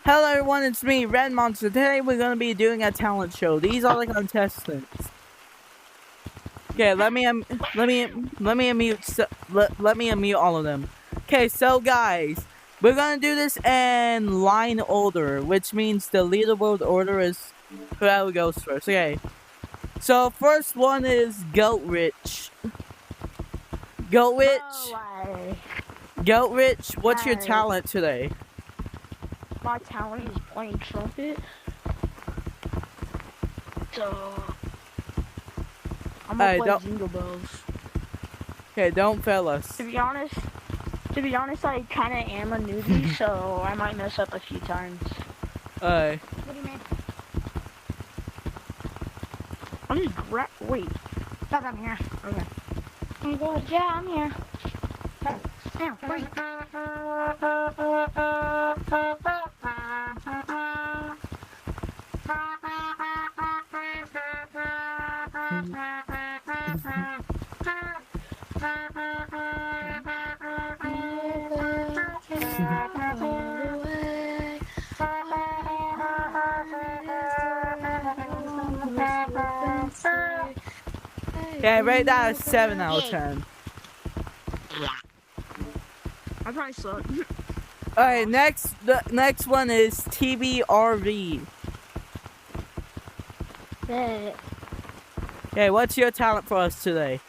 Hello everyone, it's me, Red Monster. Today we're gonna be doing a talent show. These are the contestants. Okay, let me unmute all of them. Okay, so guys, we're gonna do this in line order, which means the leaderboard order is whoever goes first. Okay. So first one is Goat Rich. Goat Rich. Goat Rich, what's your talent today? My talent is playing trumpet. So I'm gonna play Jingle Bells. Okay, don't fail us. To be honest, I kind of am a newbie, so I might mess up a few times. What do you mean? I need wait. Stop, I'm here. Okay. I'm good. Yeah, I'm here. Now, wait. Yeah, rate that a 7 out of 10. I probably suck. Alright, the next one is TBRV. Okay, what's your talent for us today?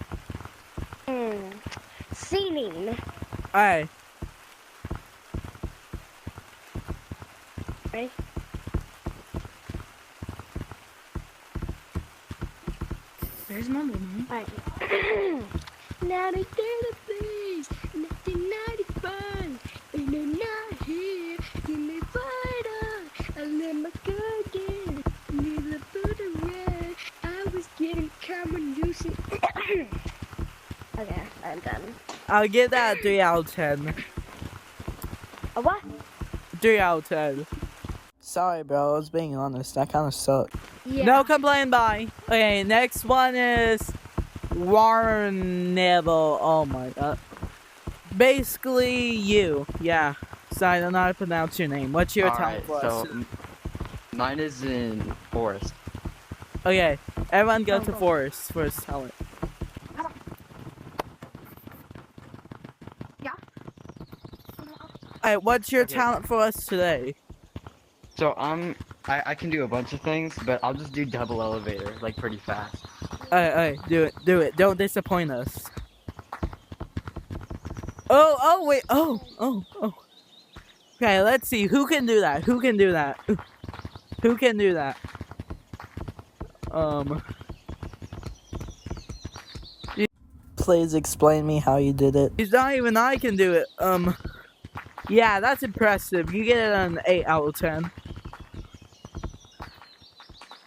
Singing. Alright. Ready? There's my mom. Alright. Now they did a place, 1995, and they're not here. Give me vital, I let my girl get. Leave the Buddha red. I was getting kind of lucid. Okay, I'm done. I'll give that a 3 out of 10. A what? 3 out of 10. Sorry, bro. I was being honest. That kind of sucked. Yeah. No complain, bye. Okay, next one is Warren Neville. Oh my god. Basically, you. Yeah. Sorry, I don't know how to pronounce your name. What's your talent for us? Mine is in Forest. Okay, everyone go to Forest for his talent. Yeah. Alright, what's your talent for us today? So I can do a bunch of things, but I'll just do double elevator, like pretty fast. Alright, do it. Don't disappoint us. Oh, wait, oh. Okay, let's see, who can do that? Who can do that? Please explain me how you did it. It's not even I can do it. Yeah, that's impressive. You get it an 8 out of 10.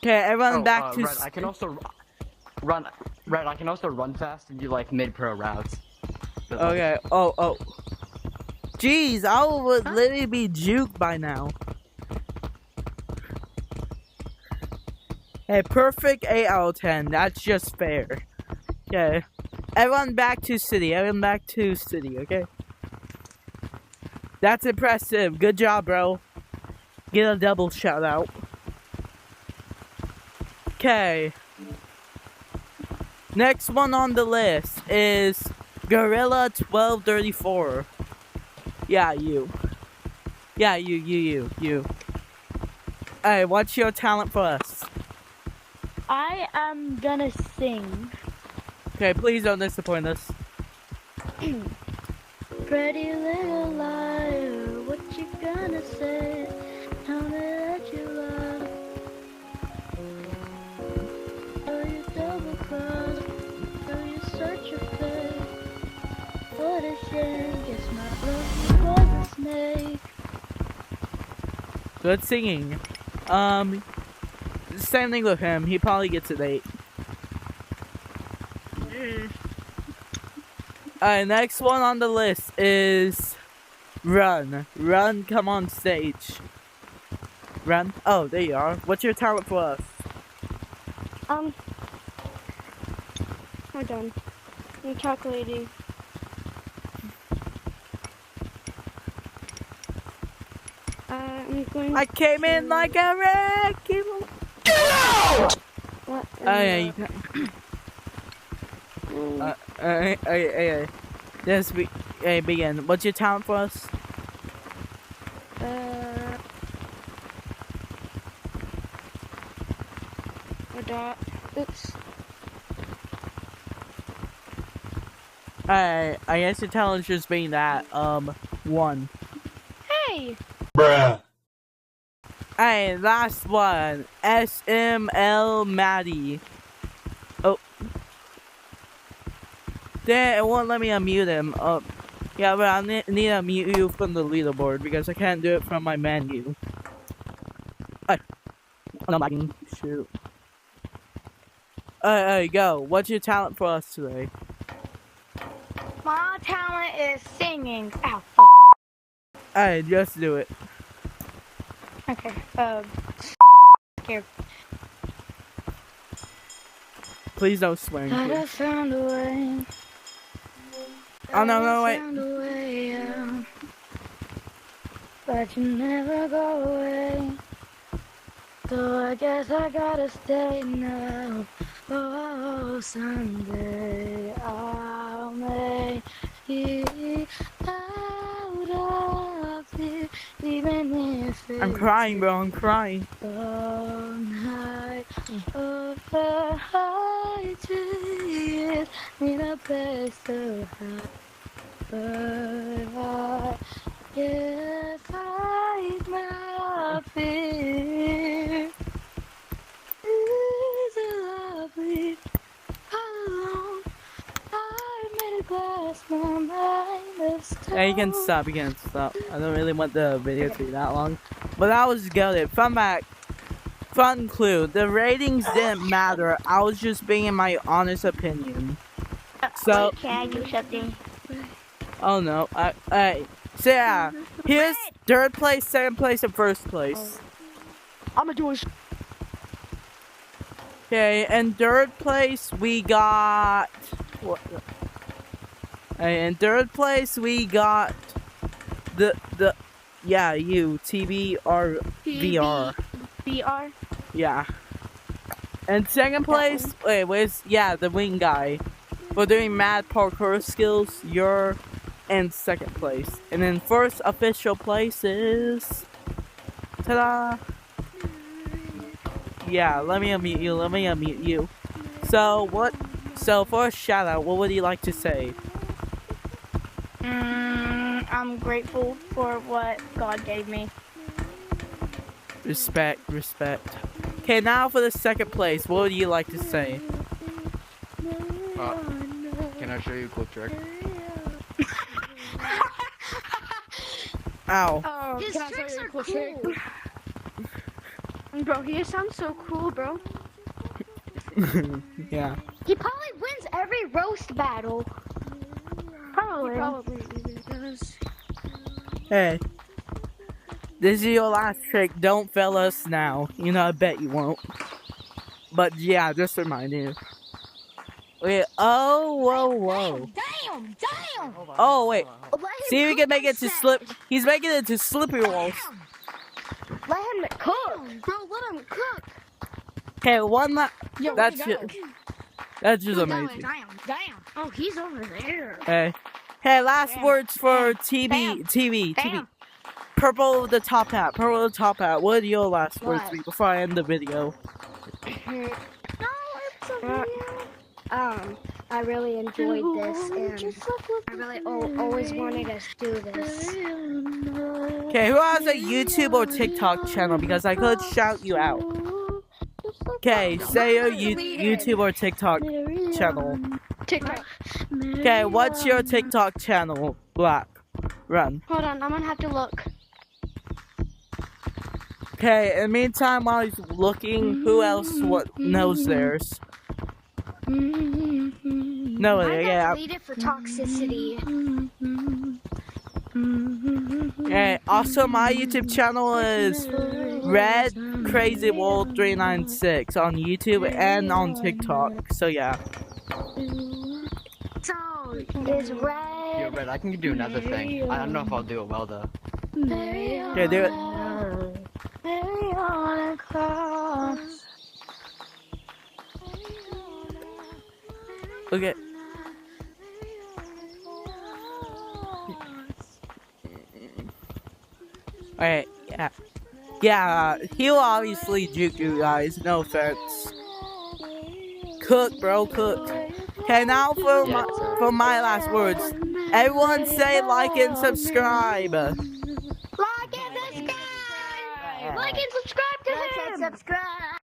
Okay, everyone back to... Red, I can also run. Red, I can also run fast and do like mid-pro routes. But, like, Okay, oh. Jeez, I would literally be juked by now. Hey, perfect 8 out of 10. That's just fair. Okay. Everyone back to city. Okay? That's impressive. Good job, bro. Get a double shout out. Okay. Next one on the list is Gorilla 1234. Yeah, you. Yeah, you. Alright, what's your talent for us? I am gonna sing. Okay, please don't disappoint us. Pretty little liar, what you gonna say? Tell me that you love. Oh, you double cross. Oh, you such a fake. What a shame. Guess my love was a snake. Good singing. Same thing with him. He probably gets an 8. Alright, next one on the list is Run. Run, come on stage. Run. Oh, there you are. What's your talent for us? We're done. I'm calculating. I'm going I came in like a wrecking. What? Oh yeah, you can. Hey. Yes, begin. What's your talent for us? A dot. Oops. Alright, I guess your talent just being that, 1. Hey! Alright, last one. SML Maddie. Oh. Damn, it won't let me unmute him. Yeah, but I need to unmute you from the leaderboard because I can't do it from my menu. Hey. No, I can shoot. Alright, go. What's your talent for us today? My talent is singing. Ow. Alright, just do it. Okay. Here. Please don't swear. I Please. found a way. Oh no, wait. Found a way out, but you never go away. So I guess I gotta stay now. Oh, someday I'll make it out of here, even if it's I'm crying, bro. I'm crying. all night. Over high trees, need a place to hide. But I can't fight my fear. Is it lovely? All alone, I made it past my mind of stone. Yeah, you can stop. I don't really want the video to be that long. But that was goated. Fun clue. The ratings didn't matter. I was just being my honest opinion. So, Can I do something? oh no. So yeah, here's third place, second place, and first place. I'm gonna do a Okay, in third place we got. What? In third place we got the TV or VR. VR. Yeah. And second place, the wing guy. We're doing mad parkour skills. You're in second place. And then first official place is... Ta-da! Yeah, let me unmute you. So for a shout out, what would you like to say? I'm grateful for what God gave me. Respect. Okay, now for the second place, what would you like to say? Can I show you a cool trick? Ow. Oh, His can I tricks show you are a cool cool. trick? Bro, he sounds so cool, bro. Yeah. He probably wins every roast battle. Probably. He probably does. Hey. This is your last trick. Don't fail us now. You know, I bet you won't. But yeah, just remind you. Wait, whoa. Damn! Oh, wait. Let him See if we cook, can make I it to said. slip. He's making it to slippery walls. Let him cook. Bro, let him cook. Okay, one last. Yo, That's where'd just, he go? that's just amazing. Damn! Oh, he's over there. Hey, last Damn. words for Damn. TV. Damn. Purple with the top hat. What are your last words What? be before I end the video? No, it's a video. I really enjoyed this, and I really always wanted us to do this. Okay, who has a YouTube or TikTok channel? Because I could shout you out. Okay, say your YouTube or TikTok channel. TikTok. Okay, what's your TikTok channel? Black. Run. Hold on, I'm gonna have to look. Okay, in the meantime, while he's looking, who else knows theirs? No, I yeah. got deleted for toxicity. Okay, also my YouTube channel is Red Crazy World 396 on YouTube and on TikTok. So yeah. So, it's Yo, red. Red, I can do another thing. I don't know if I'll do it well though. Okay, do it. across. Okay. Alright, yeah. Yeah, he'll obviously juke you guys, no offense. Cook, bro, cook. Okay, now for Yeah, sir. my last words. Everyone say like and subscribe. Like and subscribe! Like and subscribe to him! Subscribe.